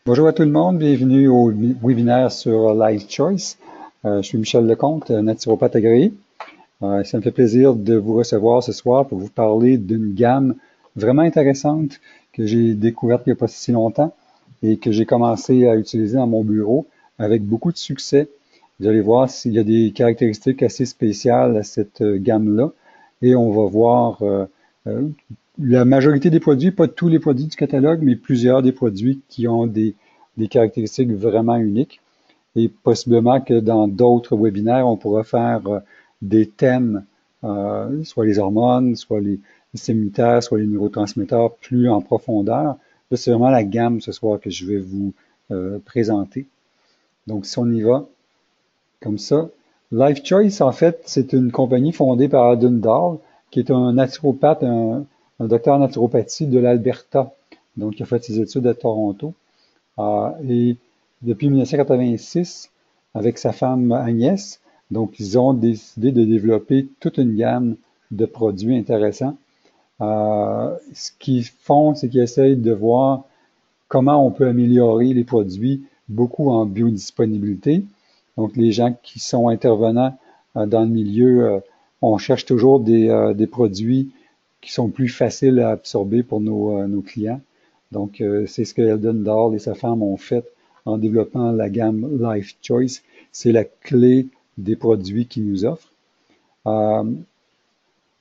Bonjour à tout le monde, bienvenue au webinaire sur Life Choice. Je suis Michel Lecomte, naturopathe agréé. Ça me fait plaisir de vous recevoir ce soir pour vous parler d'une gamme vraiment intéressante que j'ai découverte il n'y a pas si longtemps et que j'ai commencé à utiliser dans mon bureau avec beaucoup de succès. Vous allez voir s'il y a des caractéristiques assez spéciales à cette gamme-là et on va voir euh, la majorité des produits, pas tous les produits du catalogue, mais plusieurs des produits qui ont des caractéristiques vraiment uniques. Et possiblement que dans d'autres webinaires, on pourra faire des thèmes, soit les hormones, soit les systèmes immunitaires, soit les neurotransmetteurs, plus en profondeur. Là, c'est vraiment la gamme ce soir que je vais vous présenter. Donc, si on y va comme ça. Life Choice, en fait, c'est une compagnie fondée par Adun Dahl, qui est un naturopathe, un docteur en naturopathie de l'Alberta. Donc, il a fait ses études à Toronto. Et depuis 1986, avec sa femme Agnès, donc ils ont décidé de développer toute une gamme de produits intéressants. Ce qu'ils font, c'est qu'ils essayent de voir comment on peut améliorer les produits, beaucoup en biodisponibilité. Donc, les gens qui sont intervenants dans le milieu, on cherche toujours des produits qui sont plus faciles à absorber pour nos clients. Donc, c'est ce que Eldon Dahl et sa femme ont fait en développant la gamme Life Choice. C'est la clé des produits qu'ils nous offrent. Euh,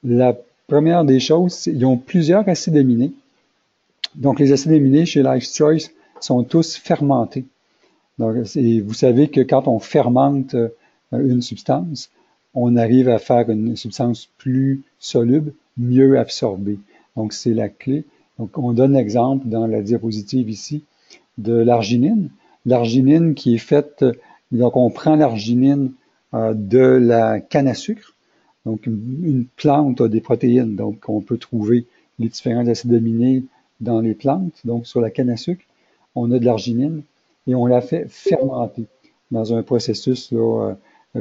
la première des choses, ils ont plusieurs acides aminés. Donc, les acides aminés chez Life Choice sont tous fermentés. Donc, vous savez que quand on fermente une substance, on arrive à faire une substance plus soluble, mieux absorbée. Donc, c'est la clé. Donc, on donne l'exemple dans la diapositive ici de l'arginine. L'arginine qui est faite, donc on prend l'arginine de la canne à sucre. Donc, une plante a des protéines, donc on peut trouver les différents acides aminés dans les plantes. Donc, sur la canne à sucre, on a de l'arginine et on la fait fermenter dans un processus là,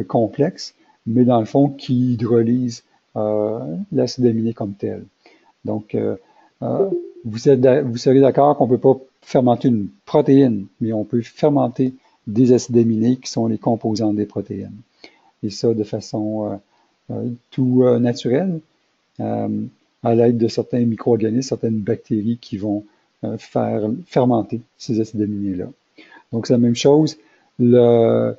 complexe, mais dans le fond qui hydrolyse l'acide aminé comme tel. Donc, euh, vous serez d'accord qu'on ne peut pas fermenter une protéine, mais on peut fermenter des acides aminés qui sont les composants des protéines. Et ça de façon tout naturelle, euh, à l'aide de certains micro-organismes, certaines bactéries qui vont faire fermenter ces acides aminés-là. Donc, c'est la même chose. Le,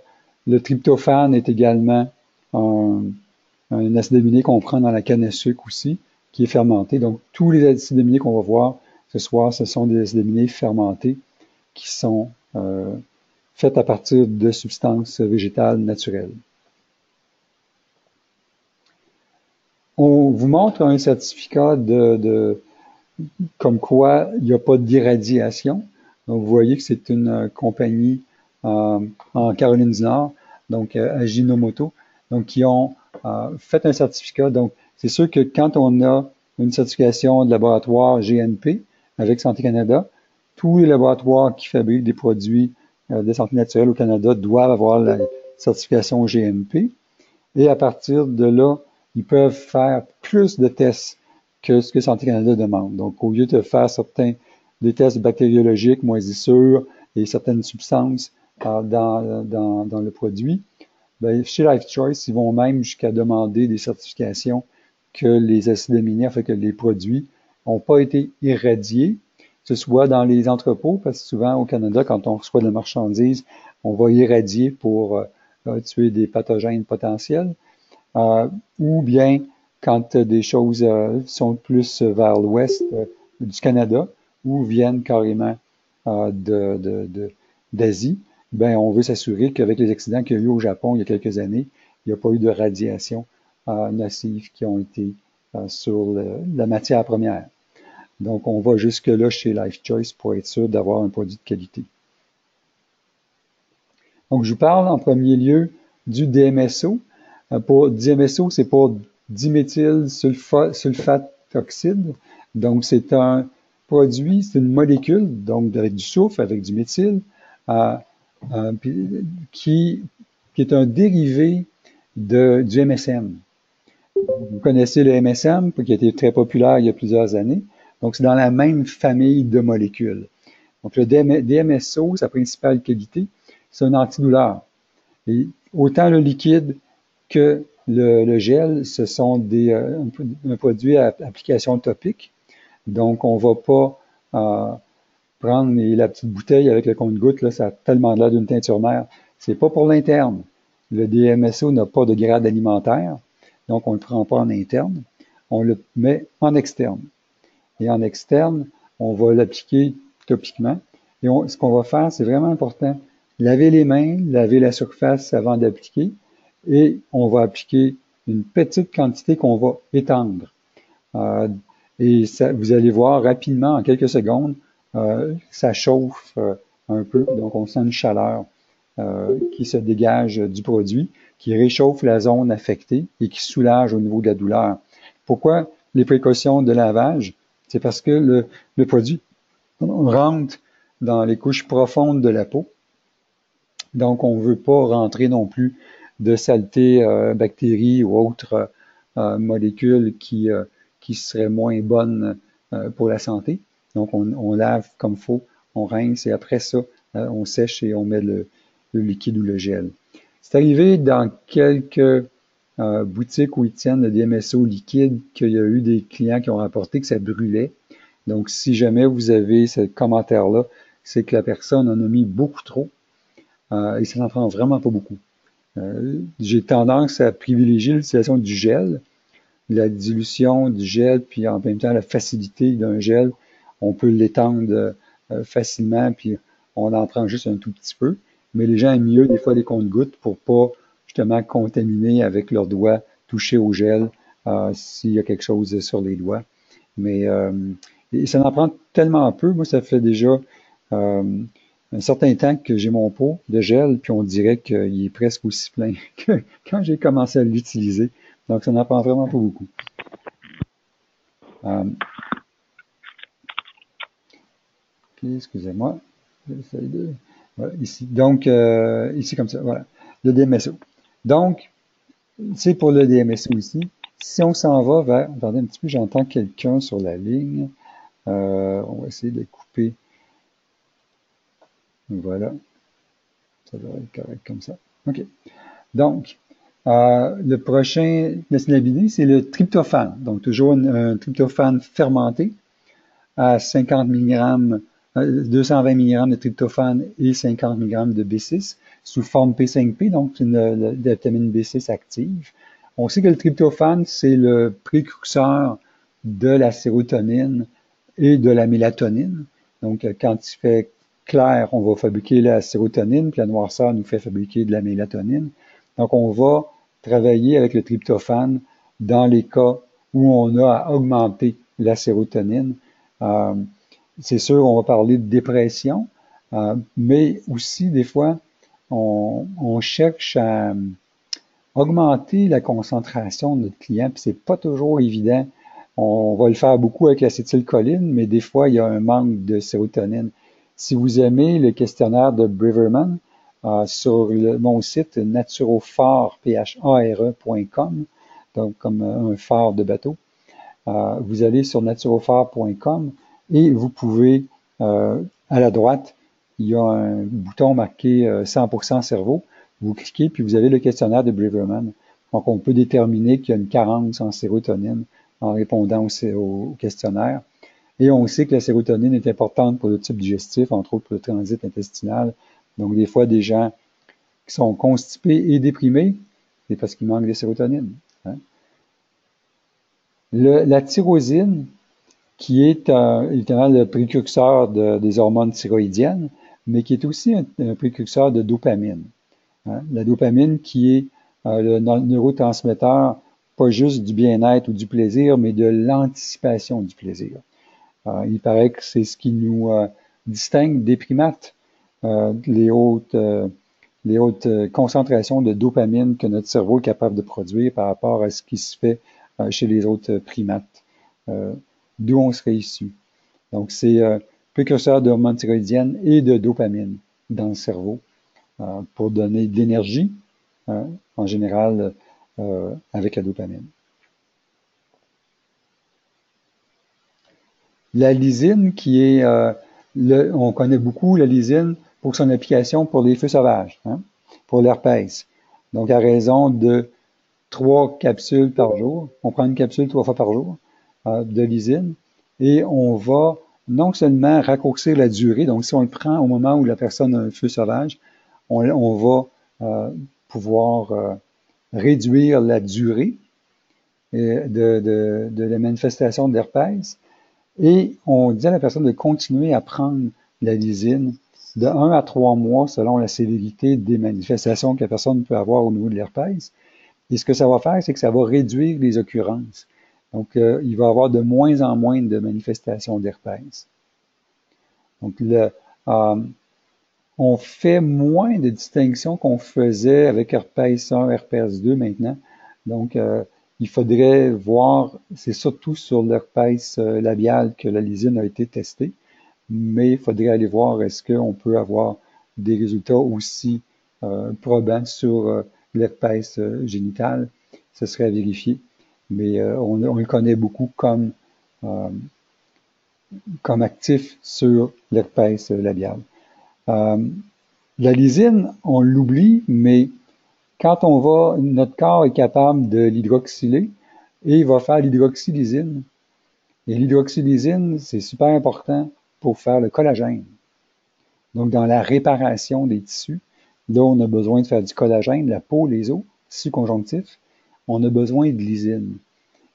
le tryptophane est également un acide aminé qu'on prend dans la canne à sucre aussi, qui est fermenté. Donc, tous les acides aminés qu'on va voir ce soir, ce sont des acides aminés fermentés qui sont faits à partir de substances végétales naturelles. On vous montre un certificat comme quoi il n'y a pas d'irradiation. Donc, vous voyez que c'est une compagnie en Caroline du Nord, donc Ajinomoto, donc qui ont fait un certificat. Donc, c'est sûr que quand on a une certification de laboratoire GNP avec Santé Canada, tous les laboratoires qui fabriquent des produits de santé naturelle au Canada doivent avoir la certification GMP. Et à partir de là, ils peuvent faire plus de tests que ce que Santé Canada demande. Donc, au lieu de faire des tests bactériologiques, moisissures et certaines substances dans le produit, ben, chez Life Choice, ils vont même jusqu'à demander des certifications que les acides aminés, enfin que les produits n'ont pas été irradiés, que ce soit dans les entrepôts, parce que souvent au Canada, quand on reçoit de la marchandise, on va irradier pour tuer des pathogènes potentiels, ou bien quand des choses sont plus vers l'ouest du Canada ou viennent carrément d'Asie, ben on veut s'assurer qu'avec les accidents qu'il y a eu au Japon il y a quelques années, il n'y a pas eu de radiation nocive qui ont été sur la matière première. Donc, on va jusque-là chez Life Choice pour être sûr d'avoir un produit de qualité. Donc, je vous parle en premier lieu du DMSO. Pour DMSO, c'est pour diméthylsulfate oxyde. Donc, c'est un produit, c'est une molécule, donc avec du soufre, avec du méthyle, euh, qui, qui est un dérivé du MSM. Vous connaissez le MSM, qui a été très populaire il y a plusieurs années. Donc, c'est dans la même famille de molécules. Donc, le DMSO, sa principale qualité, c'est un antidouleur. Et autant le liquide que le gel, ce sont un produit à application topique. Donc, on ne va pas prendre la petite bouteille avec le compte-gouttes, là, ça a tellement l'air d'une teinture mère. C'est pas pour l'interne. Le DMSO n'a pas de grade alimentaire, donc on ne le prend pas en interne, on le met en externe. Et en externe, on va l'appliquer topiquement. Et ce qu'on va faire, c'est vraiment important, laver les mains, laver la surface avant d'appliquer, et on va appliquer une petite quantité qu'on va étendre. Et ça, vous allez voir rapidement, en quelques secondes, ça chauffe un peu, donc on sent une chaleur qui se dégage du produit, qui réchauffe la zone affectée et qui soulage au niveau de la douleur. Pourquoi les précautions de lavage? C'est parce que le produit rentre dans les couches profondes de la peau, donc on ne veut pas rentrer non plus de saletés, bactéries ou autres molécules qui seraient moins bonnes pour la santé. Donc on lave comme il faut, on rince et après ça, on sèche et on met le liquide ou le gel. C'est arrivé dans quelques boutiques où ils tiennent le DMSO liquide qu'il y a eu des clients qui ont rapporté que ça brûlait. Donc si jamais vous avez ce commentaire-là, c'est que la personne en a mis beaucoup trop et ça n'en prend vraiment pas beaucoup. J'ai tendance à privilégier l'utilisation du gel, la dilution du gel, puis en même temps la facilité d'un gel. On peut l'étendre facilement, puis on en prend juste un tout petit peu. Mais les gens aiment mieux des fois des comptes-gouttes pour pas justement contaminer avec leurs doigts, toucher au gel s'il y a quelque chose sur les doigts. Mais et ça n'en prend tellement peu. Moi, ça fait déjà un certain temps que j'ai mon pot de gel, puis on dirait qu'il est presque aussi plein que quand j'ai commencé à l'utiliser. Donc, ça n'en prend vraiment pas beaucoup. Puis, excusez-moi, j'essaie de... Voilà, ici. Donc, ici comme ça, voilà. Le DMSO. Donc, c'est pour le DMSO ici. Si on s'en va vers... Attendez un petit peu, j'entends quelqu'un sur la ligne. On va essayer de couper. Voilà. Ça devrait être correct comme ça. OK. Donc, le prochain destinabilité, c'est le tryptophane. Donc, toujours un tryptophane fermenté à 50 mg, 220 mg de tryptophane et 50 mg de B6 sous forme P5P, donc une vitamine B6 active. On sait que le tryptophane, c'est le précurseur de la sérotonine et de la mélatonine. Donc, quand il fait clair, on va fabriquer la sérotonine, puis la noirceur nous fait fabriquer de la mélatonine. Donc, on va travailler avec le tryptophane dans les cas où on a à augmenter la sérotonine. C'est sûr, on va parler de dépression, mais aussi des fois, on cherche à augmenter la concentration de notre client, puis c'est pas toujours évident. On va le faire beaucoup avec l'acétylcholine, mais des fois, il y a un manque de sérotonine. Si vous aimez le questionnaire de Braverman, sur mon site naturophare.com, donc comme un phare de bateau, vous allez sur naturophare.com et vous pouvez, à la droite, il y a un bouton marqué 100% cerveau. Vous cliquez, puis vous avez le questionnaire de Braverman. Donc, on peut déterminer qu'il y a une carence en sérotonine en répondant au questionnaire. Et on sait que la sérotonine est importante pour le type digestif, entre autres pour le transit intestinal. Donc, des fois, des gens qui sont constipés et déprimés, c'est parce qu'ils manquent de sérotonine. Hein? La tyrosine, qui est évidemment le précurseur des hormones thyroïdiennes, mais qui est aussi un précurseur de dopamine. Hein? La dopamine qui est le neurotransmetteur pas juste du bien-être ou du plaisir, mais de l'anticipation du plaisir. Il paraît que c'est ce qui nous distingue des primates, les hautes concentrations de dopamine que notre cerveau est capable de produire par rapport à ce qui se fait chez les autres primates, d'où on serait issu. Donc, c'est précurseur d'hormones thyroïdiennes et de dopamine dans le cerveau pour donner de l'énergie, en général, avec la dopamine. La lysine, qui est On connaît beaucoup la lysine pour son application pour les feux sauvages, hein, pour l'herpès. Donc, à raison de 3 capsules par jour, on prend une capsule 3 fois par jour de lysine et on va non seulement raccourcir la durée, donc si on le prend au moment où la personne a un feu sauvage, on va pouvoir réduire la durée de la manifestation de l'herpès. Et on dit à la personne de continuer à prendre la lysine de 1 à 3 mois selon la sévérité des manifestations que la personne peut avoir au niveau de l'herpès. Et ce que ça va faire, c'est que ça va réduire les occurrences. Donc, il va y avoir de moins en moins de manifestations d'herpès. Donc, on fait moins de distinctions qu'on faisait avec herpès 1, herpès 2 maintenant. Donc, il faudrait voir, c'est surtout sur l'herpès labial que la lysine a été testée, mais il faudrait aller voir est-ce qu'on peut avoir des résultats aussi probants sur l'herpès génital. Ce serait à vérifier, mais on le connaît beaucoup comme actif sur l'herpès labial. La lysine, on l'oublie, mais quand on va, notre corps est capable de l'hydroxyler et il va faire l'hydroxylysine. Et l'hydroxylysine, c'est super important pour faire le collagène. Donc, dans la réparation des tissus, là, on a besoin de faire du collagène, la peau, les os, tissu conjonctif, on a besoin de lysine.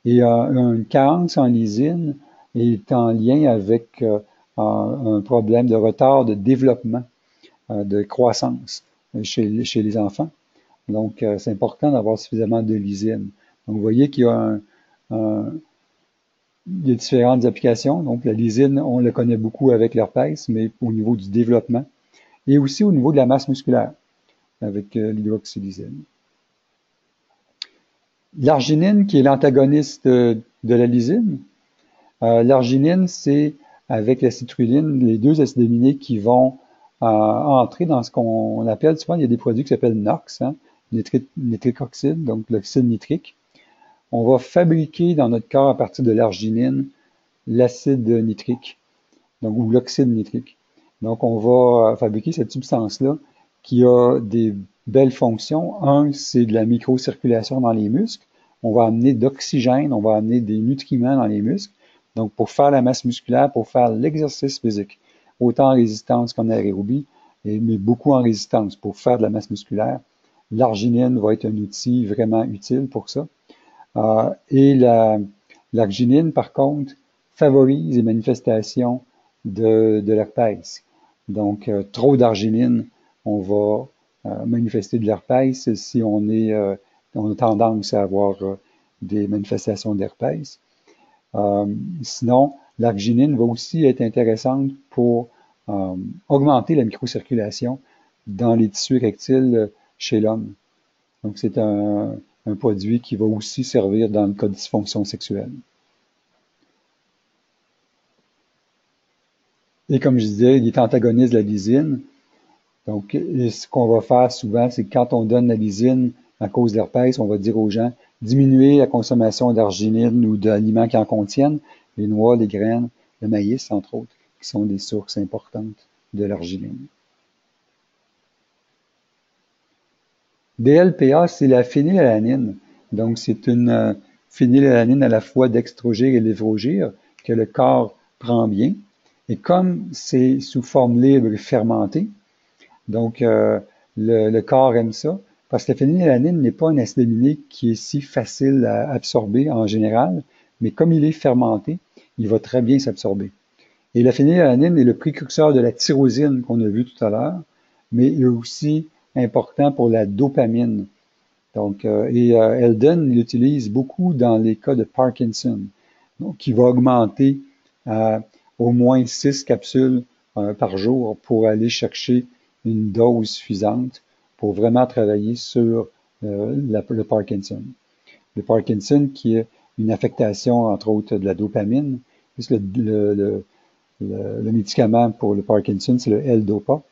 Et une carence en lysine est en lien avec un problème de retard de développement, de croissance chez les enfants. Donc, c'est important d'avoir suffisamment de lysine. Donc, vous voyez qu'il y a il y a différentes applications. Donc, la lysine, on le connaît beaucoup avec l'herpès, mais au niveau du développement et aussi au niveau de la masse musculaire avec l'hydroxylysine. L'arginine, qui est l'antagoniste de la lysine. L'arginine, c'est avec la citrulline, les deux acides aminés qui vont entrer dans ce qu'on appelle, souvent il y a des produits qui s'appellent NOx, hein, nitric oxyde, donc l'oxyde nitrique. On va fabriquer dans notre corps à partir de l'arginine l'acide nitrique, donc, ou l'oxyde nitrique. Donc, on va fabriquer cette substance-là qui a des belles fonctions. Un, c'est de la microcirculation dans les muscles. On va amener d'oxygène, on va amener des nutriments dans les muscles. Donc, pour faire la masse musculaire, pour faire l'exercice physique, autant en résistance qu'en aérobie, mais beaucoup en résistance pour faire de la masse musculaire, l'arginine va être un outil vraiment utile pour ça. Et l'arginine, par contre, favorise les manifestations de l'herpès. Donc, trop d'arginine, on va manifester de l'herpès si on a tendance à avoir des manifestations d'herpès. Sinon, l'arginine va aussi être intéressante pour augmenter la microcirculation dans les tissus rectiles chez l'homme. Donc, c'est un produit qui va aussi servir dans le cas de dysfonction sexuelle. Et comme je disais, il est antagoniste de la lysine. Donc, ce qu'on va faire souvent, c'est que quand on donne la lysine à cause de l'herpès, on va dire aux gens, diminuer la consommation d'arginine ou d'aliments qui en contiennent, les noix, les graines, le maïs, entre autres, qui sont des sources importantes de l'arginine. DLPA, c'est la phénylalanine. Donc, c'est une phénylalanine à la fois dextrogir et lévrogir que le corps prend bien. Et comme c'est sous forme libre et fermentée, donc le corps aime ça, parce que la phénylalanine n'est pas un acide aminé qui est si facile à absorber en général, mais comme il est fermenté, il va très bien s'absorber. Et la phénylalanine est le précurseur de la tyrosine qu'on a vu tout à l'heure, mais il est aussi important pour la dopamine. Donc, Eldon l'utilise beaucoup dans les cas de Parkinson, donc qui va augmenter à au moins 6 capsules par jour pour aller chercher une dose suffisante pour vraiment travailler sur le Parkinson. Le Parkinson qui est une affectation, entre autres, de la dopamine, puisque le médicament pour le Parkinson, c'est le L-Dopa,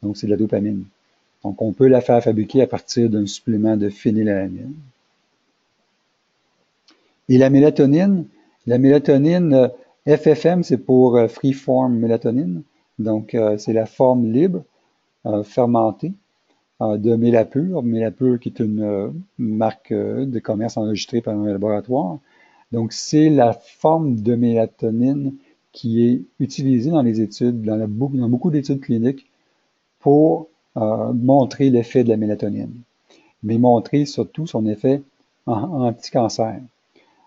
donc c'est de la dopamine. Donc, on peut la faire fabriquer à partir d'un supplément de phénylalanine. Et la mélatonine FFM, c'est pour Freeform Mélatonine. Donc, c'est la forme libre, fermentée, de Mélapure. Mélapure qui est une marque de commerce enregistrée par un laboratoire. Donc, c'est la forme de mélatonine qui est utilisée dans les études, dans beaucoup d'études cliniques pour montrer l'effet de la mélatonine, mais montrer surtout son effet anti-cancer.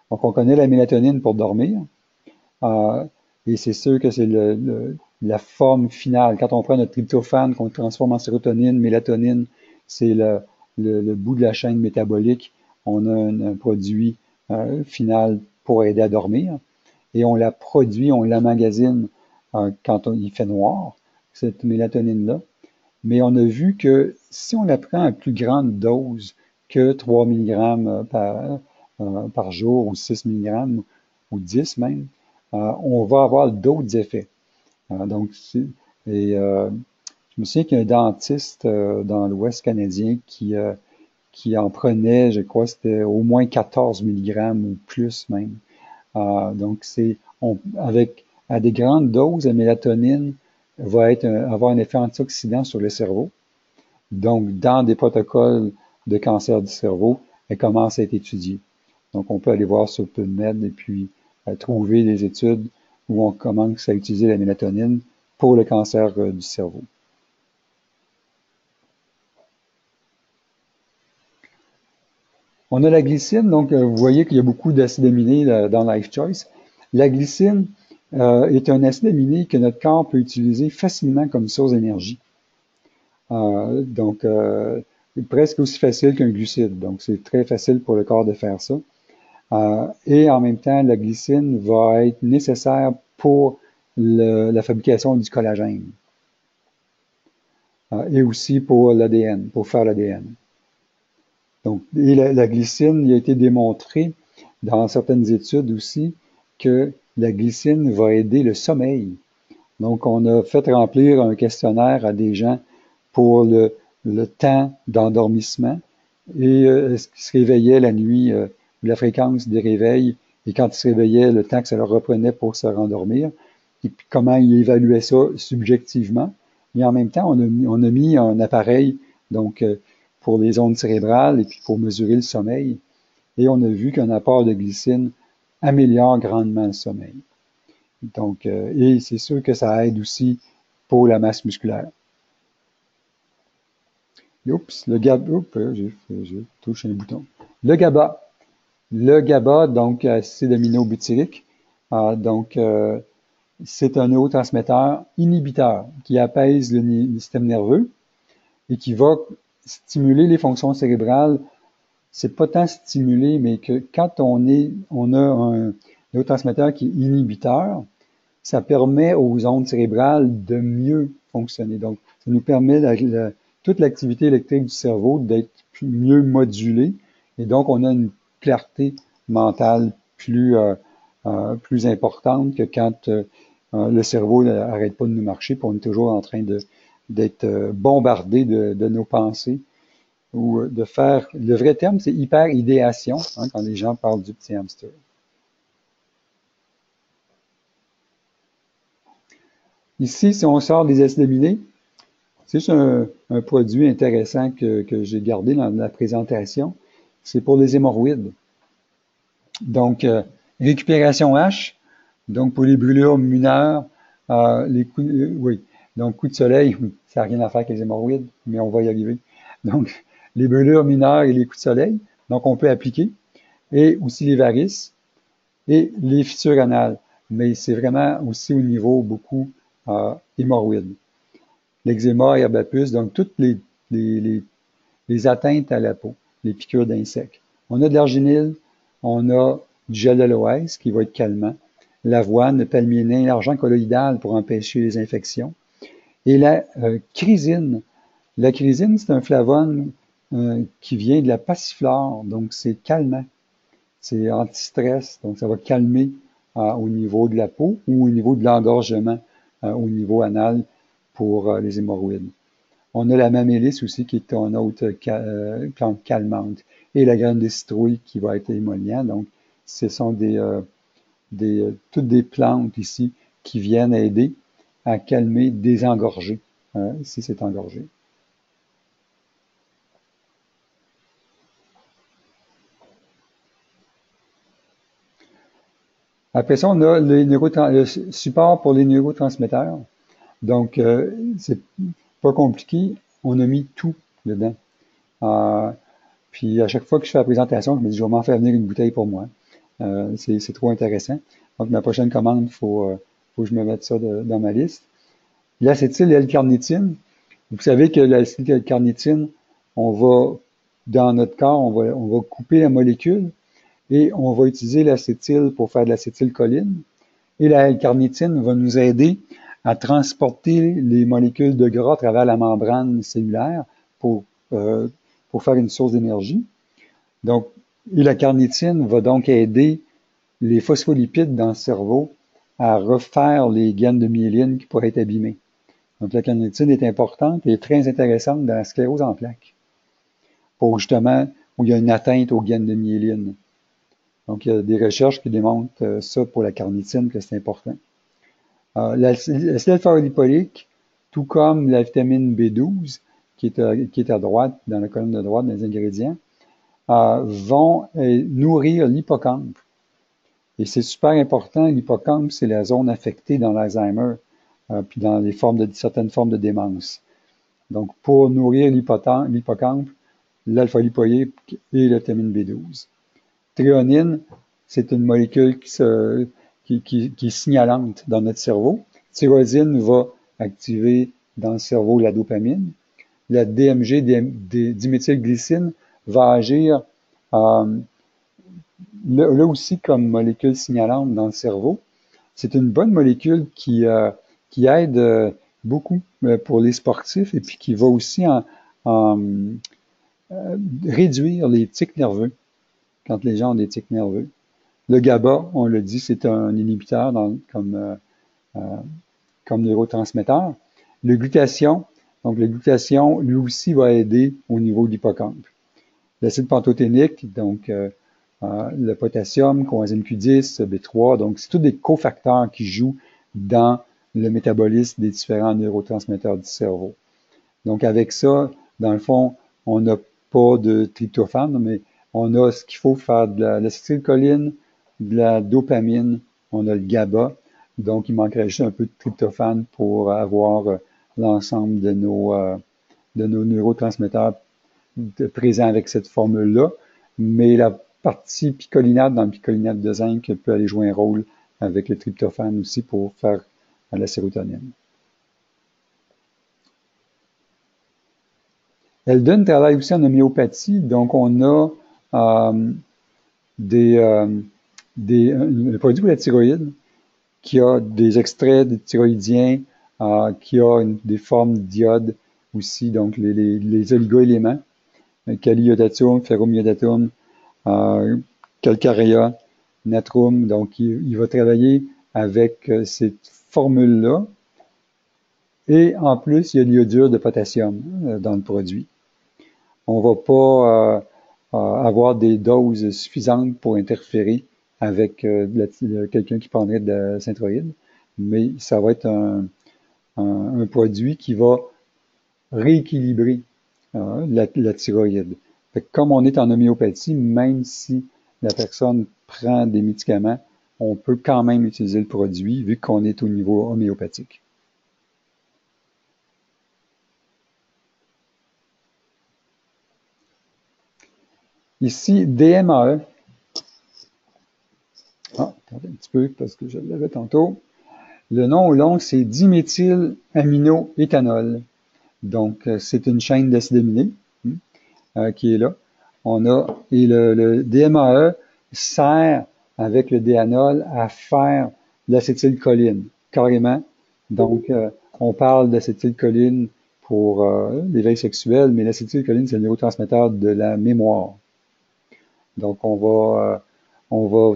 Donc, on connaît la mélatonine pour dormir, euh, et c'est sûr que c'est la forme finale. Quand on prend notre tryptophane, qu'on transforme en sérotonine, mélatonine, c'est le bout de la chaîne métabolique. On a un produit final pour aider à dormir, et on la produit, on l'emmagasine quand il fait noir, cette mélatonine-là. Mais on a vu que si on la prend à plus grande dose que 3 mg par jour ou 6 mg ou 10 même, on va avoir d'autres effets. Donc, je me souviens qu'il y a un dentiste dans l'Ouest canadien qui en prenait, je crois, c'était au moins 14 mg ou plus même. Donc, avec à des grandes doses, la mélatonine va avoir un effet antioxydant sur le cerveau. Donc, dans des protocoles de cancer du cerveau, elle commence à être étudiée. Donc, on peut aller voir sur PubMed et puis trouver des études où on commence à utiliser la mélatonine pour le cancer du cerveau. On a la glycine, donc vous voyez qu'il y a beaucoup d'acides aminés dans Life Choice. La glycine est un acide aminé que notre corps peut utiliser facilement comme source d'énergie. Donc, presque aussi facile qu'un glucide. Donc, c'est très facile pour le corps de faire ça. Et en même temps, la glycine va être nécessaire pour la fabrication du collagène et aussi pour l'ADN, pour faire l'ADN. Donc, et la glycine, il a été démontré dans certaines études aussi que la glycine va aider le sommeil. Donc, on a fait remplir un questionnaire à des gens pour le temps d'endormissement et est-ce qu'ils se réveillaient la nuit, la fréquence des réveils, et quand ils se réveillaient, le temps que ça leur reprenait pour se rendormir, et puis comment ils évaluaient ça subjectivement. Et en même temps, on a mis un appareil donc pour les ondes cérébrales et puis pour mesurer le sommeil, et on a vu qu'un apport de glycine améliore grandement le sommeil. Donc, et c'est sûr que ça aide aussi pour la masse musculaire. Oups, le GABA, oups, j'ai touché un bouton. Le GABA. Le GABA, donc acide aminobutyrique, donc c'est un neurotransmetteur inhibiteur qui apaise le système nerveux et qui va stimuler les fonctions cérébrales. C'est pas tant stimuler, mais que quand on a un neurotransmetteur qui est inhibiteur, ça permet aux ondes cérébrales de mieux fonctionner. Donc, ça nous permet toute l'activité électrique du cerveau d'être mieux modulée, et donc on a une clarté mentale plus importante que quand le cerveau n'arrête pas de nous marcher, puis on est toujours en train d'être bombardé de nos pensées ou de faire. Le vrai terme, c'est hyper-idéation, hein, quand les gens parlent du petit hamster. Ici, si on sort des acides aminés, c'est juste un produit intéressant que j'ai gardé dans la présentation. C'est pour les hémorroïdes. Donc, récupération H, donc pour les brûlures mineures, oui, donc coup de soleil, ça n'a rien à faire avec les hémorroïdes, mais on va y arriver. Donc, les brûlures mineures et les coups de soleil, donc on peut appliquer, et aussi les varices et les fissures anales. Mais c'est vraiment aussi au niveau beaucoup hémorroïdes. L'eczéma, herbe à puce, donc toutes les atteintes à la peau, les piqûres d'insectes. On a de l'arginine, on a du gel d'aloès qui va être calmant, l'avoine, le palmier nain, l'argent colloïdal pour empêcher les infections, et la chrysine. La chrysine, c'est un flavone qui vient de la passiflore, donc c'est calmant, c'est anti-stress, donc ça va calmer au niveau de la peau ou au niveau de l'engorgement au niveau anal pour les hémorroïdes. On a la mamélis aussi, qui est une autre plante calmante. Et la graine de citrouille qui va être émollient. Donc, ce sont toutes des plantes ici qui viennent aider à calmer, désengorger, si c'est engorgé. Après ça, on a le support pour les neurotransmetteurs. Donc, c'est pas compliqué. On a mis tout dedans. Euh, Puis à chaque fois que je fais la présentation, je me dis, je vais m'en faire venir une bouteille pour moi. C'est trop intéressant. Donc, ma prochaine commande, faut que je me mette ça dans ma liste. L'acétyl L-carnitine. Vous savez que l'acétyl L-carnitine, dans notre corps, on va couper la molécule et on va utiliser l'acétyl pour faire de l'acétylcholine. Et la L-carnitine va nous aider à transporter les molécules de gras à travers la membrane cellulaire pour, euh, pour faire une source d'énergie. Donc, et la carnitine va donc aider les phospholipides dans le cerveau à refaire les gaines de myéline qui pourraient être abîmées. Donc, la carnitine est importante et très intéressante dans la sclérose en plaques, pour justement où il y a une atteinte aux gaines de myéline. Donc, il y a des recherches qui démontrent ça pour la carnitine, que c'est important. L'acide alpha-lipoïque, tout comme la vitamine B12, qui est à droite, dans la colonne de droite des ingrédients, vont nourrir l'hippocampe. Et c'est super important, l'hippocampe, c'est la zone affectée dans l'Alzheimer, puis dans certaines formes de démence. Donc, pour nourrir l'hippocampe, l'alpha-lipoïque et la vitamine B12. Thréonine, c'est une molécule qui est signalante dans notre cerveau. Tyrosine va activer dans le cerveau la dopamine. La DMG, diméthylglycine, va agir là aussi comme molécule signalante dans le cerveau. C'est une bonne molécule qui aide beaucoup pour les sportifs et puis qui va aussi réduire les tics nerveux quand les gens ont des tics nerveux. Le GABA, on le dit, c'est un inhibiteur comme neurotransmetteur. Le glutathion, donc le glutathion, lui aussi, va aider au niveau de l'hippocampe. L'acide pantothénique, donc le potassium, coenzyme Q10, B3, donc c'est tous des cofacteurs qui jouent dans le métabolisme des différents neurotransmetteurs du cerveau. Donc avec ça, dans le fond, on n'a pas de tryptophane, mais on a ce qu'il faut faire de l'acétylcholine, de la dopamine, on a le GABA, donc il manquerait juste un peu de tryptophane pour avoir l'ensemble de nos neurotransmetteurs présents avec cette formule-là, mais la partie picolinate dans le picolinate de zinc peut aller jouer un rôle avec le tryptophane aussi pour faire la sérotonine. Eldon travaille aussi en homéopathie, donc on a un produit pour la thyroïde qui a des extraits de thyroïdiens, qui a des formes d'iode aussi, donc les oligoéléments, kaliiodatum, ferromiodatum, calcarea, natrum, donc il va travailler avec cette formule-là. Et en plus, il y a l'iodure de potassium dans le produit. On ne va pas avoir des doses suffisantes pour interférer avec quelqu'un qui prendrait de la synthroïde, mais ça va être un produit qui va rééquilibrer la thyroïde. Fait que comme on est en homéopathie, même si la personne prend des médicaments, on peut quand même utiliser le produit vu qu'on est au niveau homéopathique. Ici, DMAE. Attendez un petit peu parce que je l'avais tantôt. Le nom long, c'est diméthylaminoéthanol. Donc, c'est une chaîne d'acides aminés qui est là. Et le DMAE sert avec le déanol à faire l'acétylcholine, carrément. Donc, on parle d'acétylcholine pour l'éveil sexuel, mais l'acétylcholine, c'est le neurotransmetteur de la mémoire. Donc, on va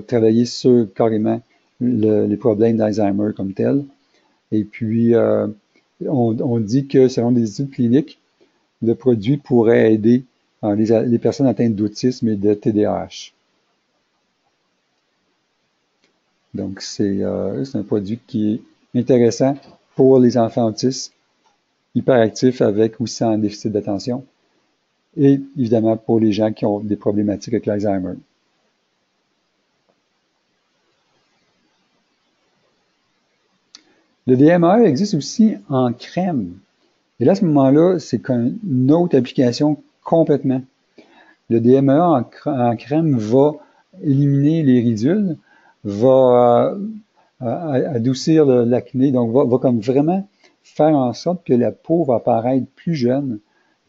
travailler sur carrément les problèmes d'Alzheimer comme tel. Et puis, on dit que selon des études cliniques, le produit pourrait aider les personnes atteintes d'autisme et de TDAH. Donc, c'est un produit qui est intéressant pour les enfants autistes, hyperactifs avec ou sans déficit d'attention, et évidemment pour les gens qui ont des problématiques avec l'Alzheimer. Le DMAE existe aussi en crème. Et là, à ce moment-là, c'est une autre application complètement. Le DMAE en crème va éliminer les ridules, va adoucir l'acné, donc va comme vraiment faire en sorte que la peau va paraître plus jeune.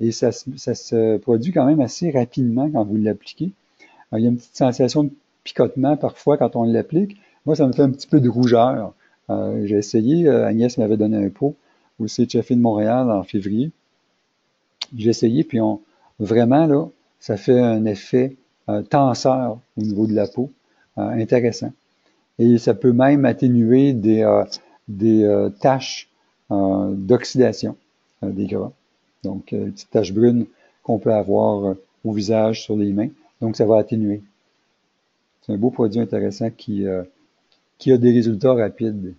Et ça se produit quand même assez rapidement quand vous l'appliquez. Il y a une petite sensation de picotement parfois quand on l'applique. Moi, ça me fait un petit peu de rougeur. J'ai essayé, Agnès m'avait donné un pot au CHFI de Montréal en février. J'ai essayé, puis vraiment, là, ça fait un effet tenseur au niveau de la peau, intéressant. Et ça peut même atténuer des taches d'oxydation des gras. Donc, les petites taches brunes qu'on peut avoir au visage, sur les mains. Donc, ça va atténuer. C'est un beau produit intéressant qui a des résultats rapides.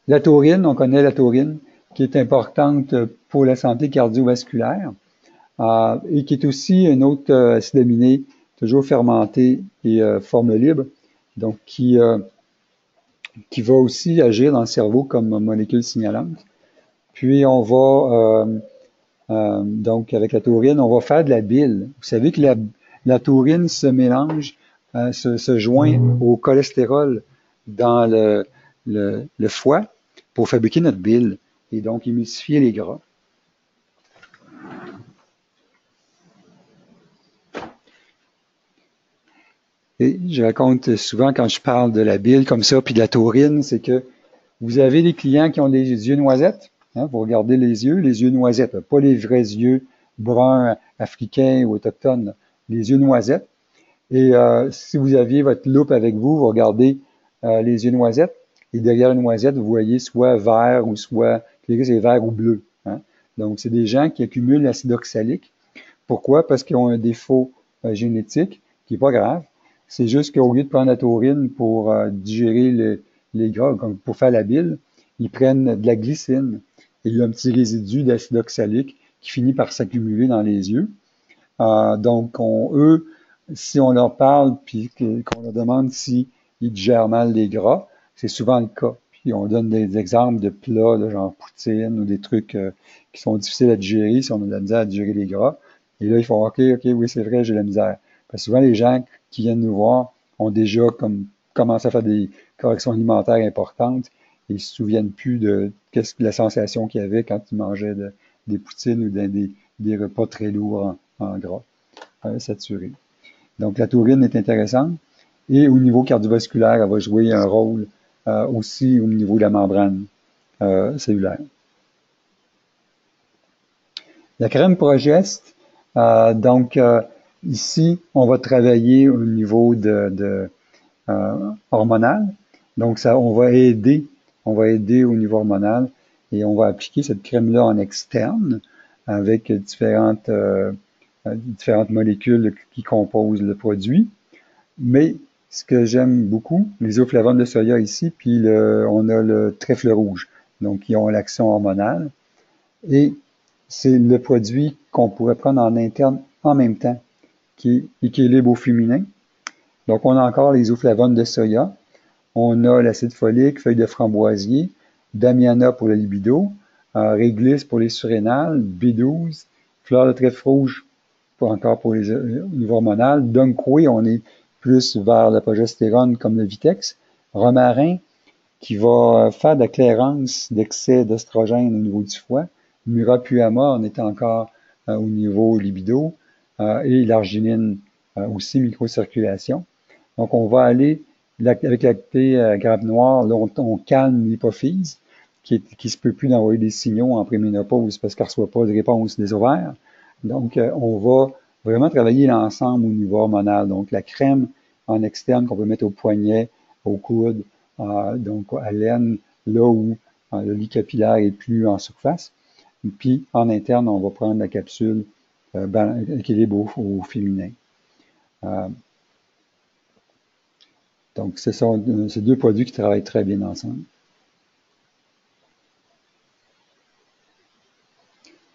La taurine, on connaît la taurine, qui est importante pour la santé cardiovasculaire et qui est aussi un autre acide aminé, toujours fermenté et forme libre, donc qui va aussi agir dans le cerveau comme molécule signalante. Puis on va, donc avec la taurine, on va faire de la bile. Vous savez que la taurine se mélange, se joint au cholestérol dans le foie pour fabriquer notre bile et donc émulsifier les gras. Et je raconte souvent quand je parle de la bile comme ça, puis de la taurine, c'est que vous avez des clients qui ont des yeux noisettes. Hein, vous regardez les yeux noisettes, pas les vrais yeux bruns africains ou autochtones, les yeux noisettes. Et si vous aviez votre loupe avec vous, vous regardez les yeux noisettes, et derrière la noisette, vous voyez soit vert ou soit, c'est vert ou bleu. Hein. Donc, c'est des gens qui accumulent l'acide oxalique. Pourquoi? Parce qu'ils ont un défaut génétique qui n'est pas grave. C'est juste qu'au lieu de prendre la taurine pour digérer les gras, comme pour faire la bile, ils prennent de la glycine. Et il y a un petit résidu d'acide oxalique qui finit par s'accumuler dans les yeux. Donc, eux, si on leur parle puis qu'on leur demande s'ils digèrent mal les gras, c'est souvent le cas. Puis on donne des exemples de plats, là, genre poutine ou des trucs qui sont difficiles à digérer si on a de la misère à digérer les gras. Et là, ils font OK, oui, c'est vrai, j'ai la misère. Parce que souvent, les gens qui viennent nous voir ont déjà commencé à faire des corrections alimentaires importantes et ils se souviennent plus de la sensation qu'il y avait quand ils mangeaient des poutines ou des repas très lourds en gras, saturés. Donc, la taurine est intéressante. Et au niveau cardiovasculaire, elle va jouer un rôle aussi au niveau de la membrane cellulaire. La crème Progest, donc ici, on va travailler au niveau hormonal. Donc, on va aider au niveau hormonal et on va appliquer cette crème-là en externe avec différentes molécules qui composent le produit. Mais ce que j'aime beaucoup, les isoflavones de soya ici, puis on a le trèfle rouge, donc qui ont l'action hormonale. Et c'est le produit qu'on pourrait prendre en interne en même temps, qui est équilibre au féminin. Donc, on a encore les isoflavones de soya, on a l'acide folique, feuille de framboisier, Damiana pour le libido, réglisse pour les surrénales, B12, fleur de trèfle rouge encore pour les niveaux hormonal, Dunquoy, on est plus vers la progestérone comme le Vitex, romarin qui va faire de la clairance d'excès d'oestrogène au niveau du foie, Murapuama, on est encore au niveau libido, et l'arginine aussi microcirculation. Donc on va aller avec la thé grappe noire, là, on calme l'hypophyse qui se peut plus d'envoyer des signaux en préménopause parce qu'elle ne reçoit pas de réponse des ovaires. Donc, on va vraiment travailler l'ensemble au niveau hormonal. Donc, la crème en externe qu'on peut mettre au poignet, au coude, donc à l'aine, là où le lit capillaire est plus en surface. Puis, en interne, on va prendre la capsule équilibre au féminin. Donc, ce sont ces deux produits qui travaillent très bien ensemble.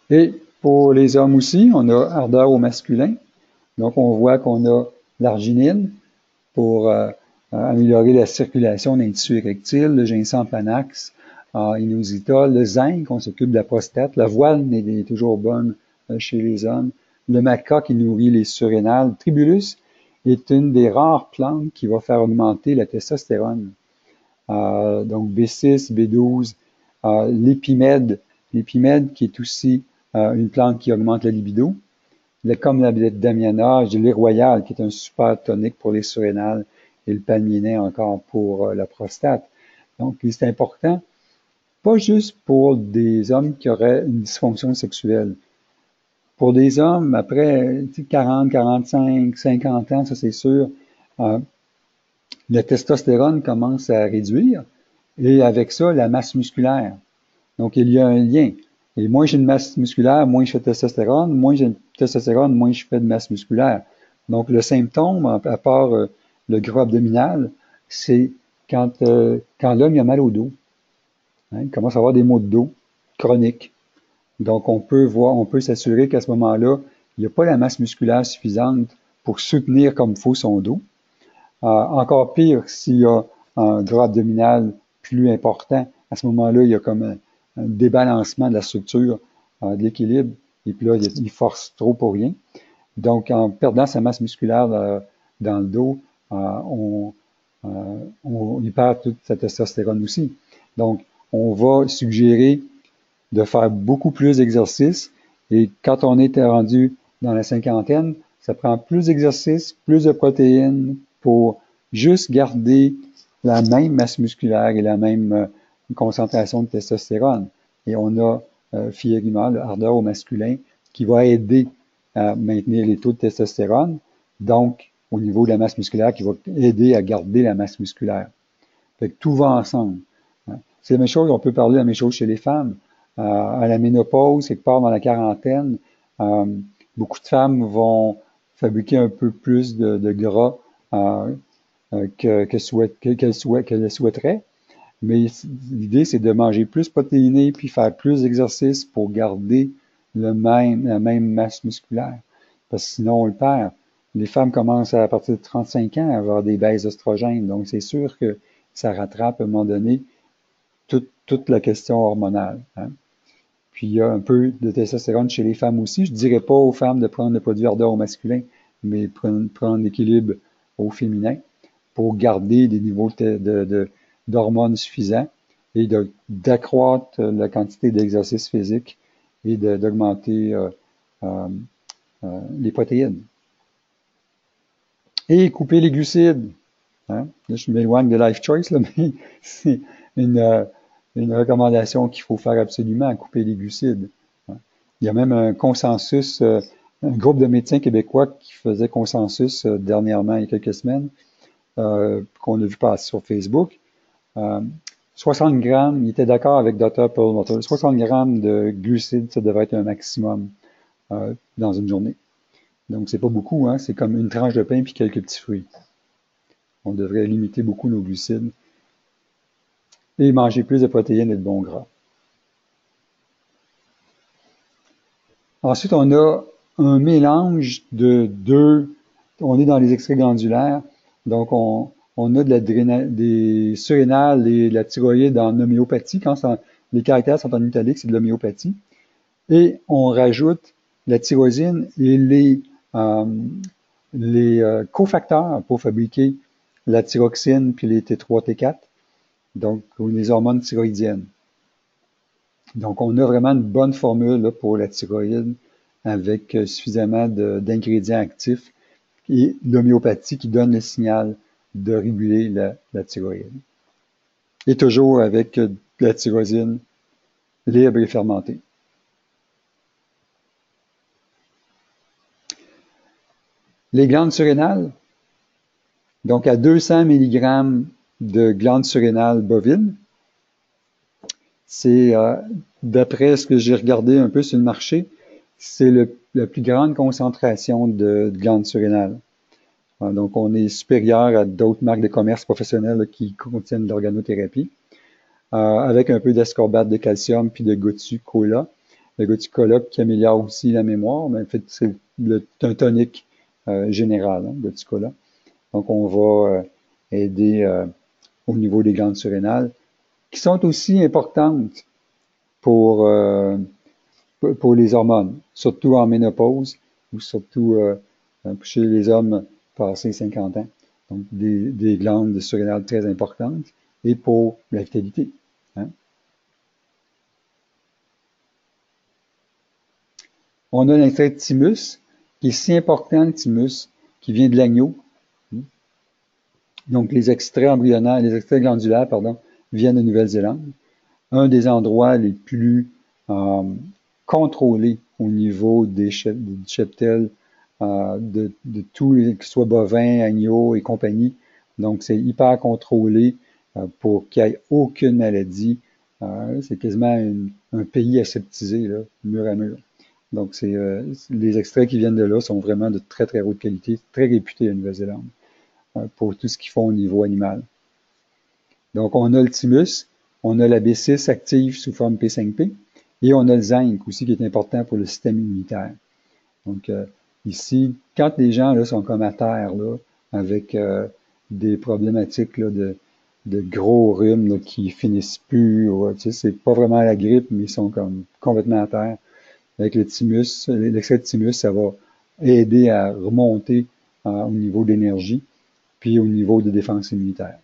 Et pour les hommes aussi, on a ardeur au masculin. Donc, on voit qu'on a l'arginine pour améliorer la circulation d'un tissu érectile, le ginseng panax, inositol, le zinc, on s'occupe de la prostate, la voile est toujours bonne chez les hommes, le maca qui nourrit les surrénales, tribulus est une des rares plantes qui va faire augmenter la testostérone. Donc B6, B12, l'épimède qui est aussi une plante qui augmente la libido, comme la damiana, l'île royale qui est un super tonique pour les surrénales et le palmier encore pour la prostate. Donc c'est important, pas juste pour des hommes qui auraient une dysfonction sexuelle. Pour des hommes, après 40, 45, 50 ans, ça c'est sûr, la testostérone commence à réduire et avec ça, la masse musculaire. Donc, il y a un lien. Et moins j'ai de masse musculaire, moins je fais de testostérone, moins j'ai de testostérone, moins je fais de masse musculaire. Donc, le symptôme, à part le gras abdominal, c'est quand l'homme a mal au dos. Hein, il commence à avoir des maux de dos chroniques. Donc, on peut s'assurer qu'à ce moment-là, il n'y a pas la masse musculaire suffisante pour soutenir comme il faut son dos. Encore pire, s'il y a un gras abdominal plus important, à ce moment-là, il y a comme un débalancement de la structure, de l'équilibre, et puis là, il force trop pour rien. Donc, en perdant sa masse musculaire dans le dos, on perd toute sa testostérone aussi. Donc, on va suggérer de faire beaucoup plus d'exercices, et quand on est rendu dans la cinquantaine, ça prend plus d'exercices, plus de protéines pour juste garder la même masse musculaire et la même concentration de testostérone. Et on a fièrement le ardeur au masculin qui va aider à maintenir les taux de testostérone, donc au niveau de la masse musculaire qui va aider à garder la masse musculaire. Fait que tout va ensemble. C'est la même chose, on peut parler de la même chose chez les femmes. À la ménopause, quelque part dans la quarantaine, beaucoup de femmes vont fabriquer un peu plus de gras qu'elles souhaiteraient. Mais l'idée, c'est de manger plus protéiné puis faire plus d'exercices pour garder la même masse musculaire. Parce que sinon, on le perd. Les femmes commencent à partir de 35 ans à avoir des baisses d'oestrogènes. Donc, c'est sûr que ça rattrape à un moment donné toute la question hormonale. Hein. Puis, il y a un peu de testostérone chez les femmes aussi. Je ne dirais pas aux femmes de prendre le produit ardeur au masculin, mais prendre l'équilibre au féminin pour garder des niveaux d'hormones suffisants et d'accroître la quantité d'exercice physique et d'augmenter les protéines. Et couper les glucides. Hein? Là, je m'éloigne de Life Choice, là, mais c'est une recommandation qu'il faut faire absolument, couper les glucides. Hein? Il y a même un consensus, un groupe de médecins québécois qui faisait consensus dernièrement, il y a quelques semaines, qu'on a vu passer sur Facebook. 60 grammes, il était d'accord avec Dr. Perlmutter, 60 grammes de glucides, ça devrait être un maximum dans une journée. Donc, c'est pas beaucoup, hein? C'est comme une tranche de pain puis quelques petits fruits. On devrait limiter beaucoup nos glucides et manger plus de protéines et de bons gras. Ensuite, on a un mélange de deux. On est dans les extraits glandulaires, donc on a des surrénales et de la thyroïde en homéopathie. Quand les caractères sont en italique, c'est de l'homéopathie. Et on rajoute la tyrosine et les cofacteurs pour fabriquer la thyroxine puis les T3, T4, donc les hormones thyroïdiennes. Donc, on a vraiment une bonne formule là, pour la thyroïde avec suffisamment d'ingrédients actifs et l'homéopathie qui donne le signal de réguler la thyroïde. Et toujours avec de la tyrosine libre et fermentée. Les glandes surrénales, donc à 200 mg de glandes surrénales bovines, c'est, d'après ce que j'ai regardé un peu sur le marché, c'est la plus grande concentration de glandes surrénales. Donc, on est supérieur à d'autres marques de commerce professionnelles là, qui contiennent de l'organothérapie, avec un peu d'ascorbate de calcium puis de Gotu Cola. Le Gotu Cola qui améliore aussi la mémoire, mais en fait, c'est un tonique général, hein, Gotu Cola. Donc, on va aider au niveau des glandes surrénales, qui sont aussi importantes pour, pour les hormones, surtout en ménopause ou surtout chez les hommes passés 50 ans. Donc, des glandes surrénales très importantes et pour la vitalité. Hein. On a l'extrait de thymus, qui est si important, le thymus, qui vient de l'agneau. Donc, les extraits embryonnaires, les extraits glandulaires, pardon, viennent de Nouvelle-Zélande. Un des endroits les plus contrôlés au niveau du cheptel de tous les, que ce soit bovins, agneaux et compagnie. Donc, c'est hyper contrôlé pour qu'il n'y ait aucune maladie. C'est quasiment un pays aseptisé, là, mur à mur. Donc, les extraits qui viennent de là sont vraiment de très, très haute qualité, très réputés à Nouvelle-Zélande pour tout ce qu'ils font au niveau animal. Donc, on a le thymus, on a la B6 active sous forme P5P, et on a le zinc aussi qui est important pour le système immunitaire. Donc, ici, quand les gens là, sont comme à terre, là, avec des problématiques là, de gros rhumes là, qui finissent plus, tu sais, c'est pas vraiment la grippe, mais ils sont comme complètement à terre. Avec le thymus, l'extrait de thymus, ça va aider à remonter au niveau d'énergie, puis au niveau de défense immunitaire.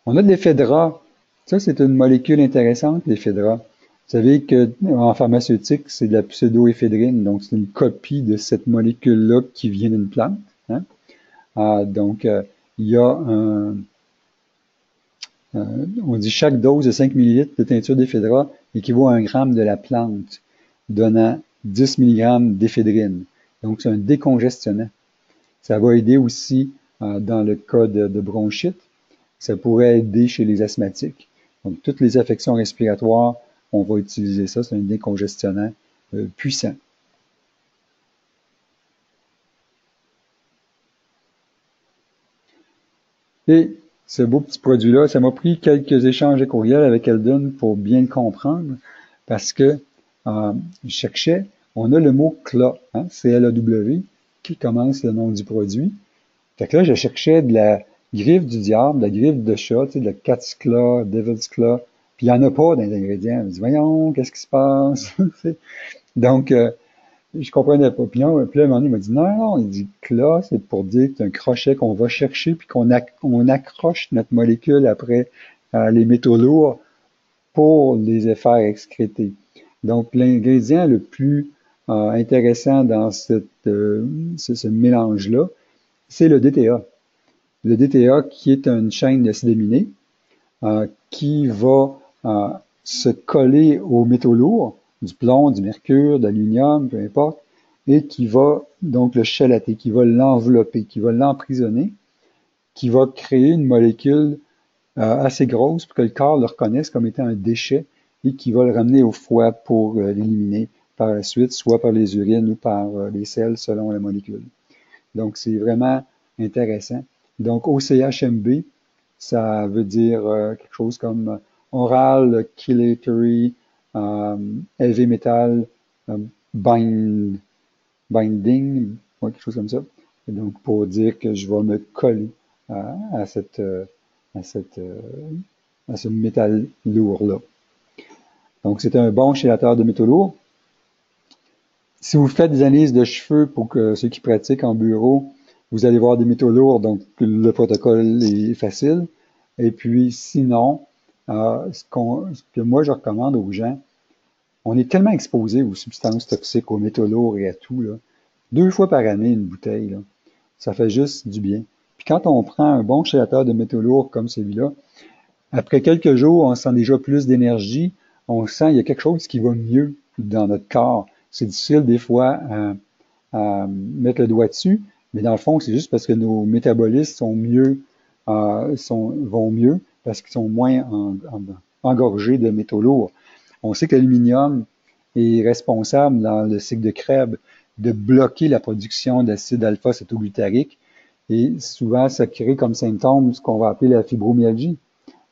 On a de l'éphédra. Ça, c'est une molécule intéressante, l'éphédra. Vous savez qu'en pharmaceutique, c'est de la pseudoéphédrine, donc c'est une copie de cette molécule-là qui vient d'une plante. Hein? Donc, il y a on dit chaque dose de 5 ml de teinture d'éphédra équivaut à 1 gramme de la plante, donnant 10 mg d'éphédrine. Donc, c'est un décongestionnant. Ça va aider aussi dans le cas de bronchite. Ça pourrait aider chez les asthmatiques. Donc, toutes les affections respiratoires, on va utiliser ça. C'est un décongestionnant puissant. Et ce beau petit produit-là, ça m'a pris quelques échanges de courriels avec Eldon pour bien le comprendre, parce que je cherchais, on a le mot CLA, hein, C-L-A-W, qui commence le nom du produit. Fait que là, je cherchais de la griffe du diable, de la griffe de chat, tu sais, de la cat's claw, devil's claw, puis il n'y en a pas dans les ingrédients. Je me dis, voyons, qu'est-ce qui se passe? Donc, je comprenais pas. Puis là, à un moment donné, il m'a dit, non, non, il dit, claw, c'est pour dire que c'est un crochet qu'on va chercher, puis qu'on accroche notre molécule après les métaux lourds pour les faire excréter. Donc, l'ingrédient le plus intéressant dans ce mélange-là, c'est le DTA. Le DTA qui est une chaîne d'acide aminé qui va se coller aux métaux lourds, du plomb, du mercure, de l'aluminium, peu importe, et qui va donc le chelater, qui va l'envelopper, qui va l'emprisonner, qui va créer une molécule assez grosse pour que le corps le reconnaisse comme étant un déchet et qui va le ramener au foie pour l'éliminer par la suite, soit par les urines ou par les selles selon la molécule. Donc, c'est vraiment intéressant. Donc, OCHMB, ça veut dire quelque chose comme oral chelatory heavy metal binding, ouais, quelque chose comme ça. Et donc, pour dire que je vais me coller à ce métal lourd-là. Donc, c'est un bon chélateur de métaux lourds. Si vous faites des analyses de cheveux pour que ceux qui pratiquent en bureau, vous allez voir des métaux lourds, donc le protocole est facile. Et puis sinon, ce que moi je recommande aux gens, on est tellement exposé aux substances toxiques, aux métaux lourds et à tout, là. 2 fois par année, une bouteille, là, ça fait juste du bien. Puis quand on prend un bon chélateur de métaux lourds comme celui-là, après quelques jours, on sent déjà plus d'énergie, on sent qu'il y a quelque chose qui va mieux dans notre corps. C'est difficile des fois à mettre le doigt dessus, mais dans le fond, c'est juste parce que nos métabolismes sont mieux, vont mieux parce qu'ils sont moins engorgés de métaux lourds. On sait que l'aluminium est responsable dans le cycle de Krebs de bloquer la production d'acide alpha-cétoglutarique. Et souvent, ça crée comme symptôme ce qu'on va appeler la fibromyalgie.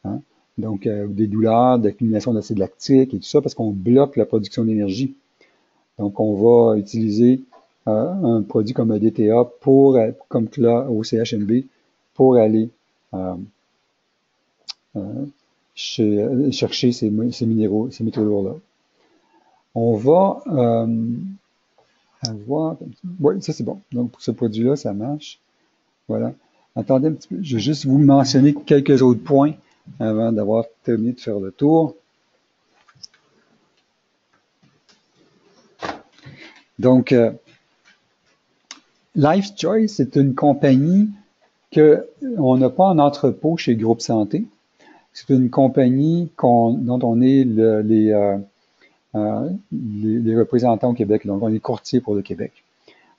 Hein? Donc, des douleurs, d'accumulation d'acide lactique et tout ça, parce qu'on bloque la production d'énergie. Donc, on va utiliser un produit comme un DTA comme là au CHMB, pour aller chercher ces minéraux, ces métaux lourds-là. On va avoir... Oui, ça c'est bon. Donc, pour ce produit-là, ça marche. Voilà. Attendez un petit peu. Je vais juste vous mentionner quelques autres points avant d'avoir terminé de faire le tour. Donc, Life Choice, c'est une compagnie qu'on n'a pas en entrepôt chez Groupe Santé. C'est une compagnie dont on est les représentants au Québec. Donc, on est courtier pour le Québec.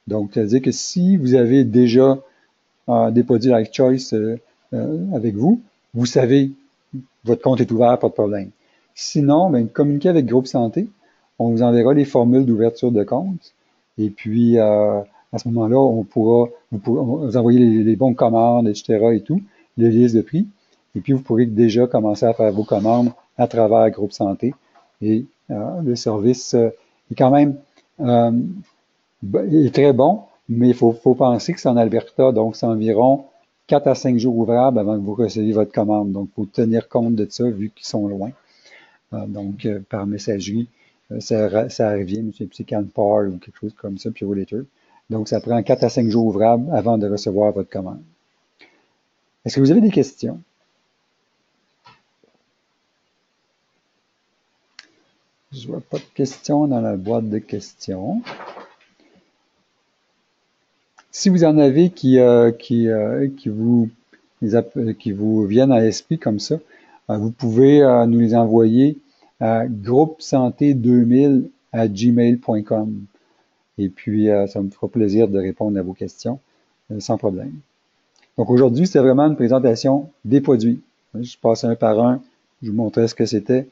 Donc, c'est-à-dire que si vous avez déjà des produits Life Choice avec vous, vous savez, votre compte est ouvert, pas de problème. Sinon, ben, communiquez avec Groupe Santé. On vous enverra les formules d'ouverture de compte. Et puis, à ce moment-là, vous pourrez vous envoyer les bons commandes, etc. et tout, les listes de prix. Et puis, vous pourrez déjà commencer à faire vos commandes à travers Groupe Santé. Et le service est quand même est très bon, mais il faut penser que c'est en Alberta, donc c'est environ 4 à 5 jours ouvrables avant que vous receviez votre commande. Donc, il faut tenir compte de ça, vu qu'ils sont loin. Donc, par messagerie, ça revient, c'est Canpar ou quelque chose comme ça, Pure Later. Donc, ça prend 4 à 5 jours ouvrables avant de recevoir votre commande. Est-ce que vous avez des questions? Je vois pas de questions dans la boîte de questions. Si vous en avez qui vous viennent à l'esprit comme ça, vous pouvez nous les envoyer à groupesanté2000@gmail.com. Et puis, ça me fera plaisir de répondre à vos questions sans problème. Donc aujourd'hui, c'était vraiment une présentation des produits. Je passais un par un, je vous montrais ce que c'était.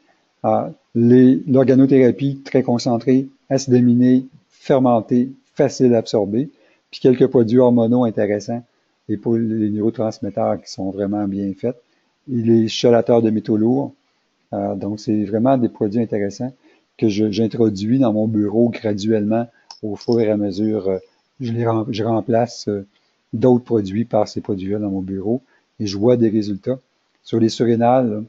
L'organothérapie très concentrée, acide aminé, fermenté, facile à absorber, puis quelques produits hormonaux intéressants et pour les neurotransmetteurs qui sont vraiment bien faits. Et les chelateurs de métaux lourds. Donc, c'est vraiment des produits intéressants que j'introduis dans mon bureau graduellement au fur et à mesure. Je remplace d'autres produits par ces produits-là dans mon bureau et je vois des résultats. Sur les surrénales,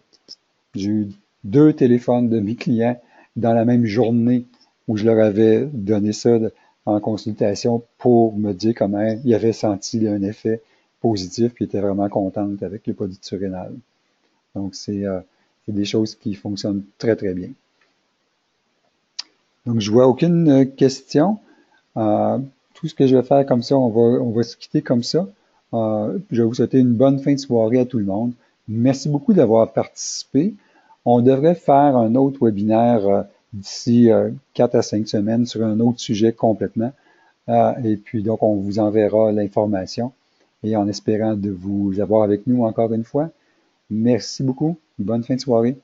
j'ai eu 2 téléphones de mes clients dans la même journée où je leur avais donné ça en consultation pour me dire comment ils avaient senti un effet positif et étaient vraiment contents avec les produits de surrénal. Donc, c'est des choses qui fonctionnent très, très bien. Donc, je vois aucune question. Tout ce que je vais faire comme ça, on va se quitter comme ça. Je vais vous souhaiter une bonne fin de soirée à tout le monde. Merci beaucoup d'avoir participé. On devrait faire un autre webinaire d'ici 4 à 5 semaines sur un autre sujet complètement. Et puis, donc, on vous enverra l'information et en espérant de vous avoir avec nous encore une fois. Merci beaucoup. Bonne fin de soirée.